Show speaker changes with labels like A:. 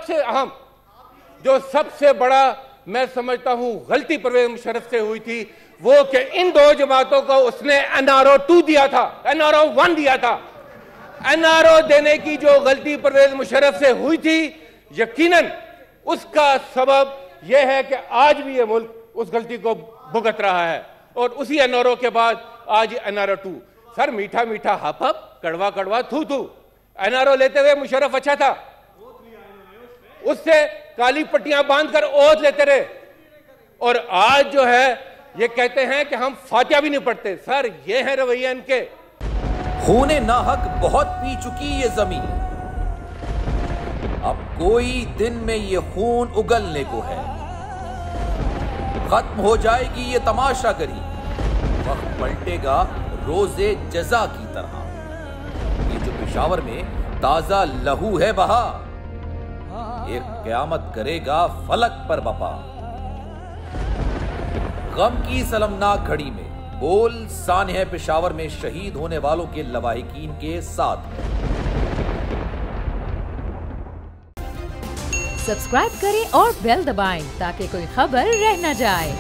A: सबसे अहम, जो सबसे बड़ा मैं समझता हूं गलती परवेज मुशर्रफ से हुई थी, वो कि इन दो जमातों को उसने NRO 2 दिया था, NRO 1 दिया था। NRO देने की जो गलती परवेज मुशर्रफ से हुई थी, यकीनन उसका सबब यह है कि आज भी ये मुल्क उस गलती को भुगत रहा है। और उसी NRO के बाद आज NRO 2। सर, मीठा मीठा हप हप, कड़वा कड़वा थू थू। NRO लेते हुए मुशर्रफ अच्छा था, उससे काली पट्टियां बांधकर ओथ लेते रहे, और आज जो है ये कहते हैं कि हम फातिहा भी नहीं पढ़ते। सर, ये है रवैया इनके।
B: खूने नाहक बहुत पी चुकी ये जमीन, अब कोई दिन में ये खून उगलने को है। खत्म हो जाएगी ये तमाशागरी, वक्त पलटेगा रोजे जजा की तरह। ये जो पेशावर में ताजा लहू है बहा, एक क़यामत करेगा फलक पर बपा। गम की सलमनाक घड़ी में बोल सानह पेशावर में शहीद होने वालों के लवाहिकीन के साथ।
C: सब्सक्राइब करें और बेल दबाएं ताकि कोई खबर रह न जाए।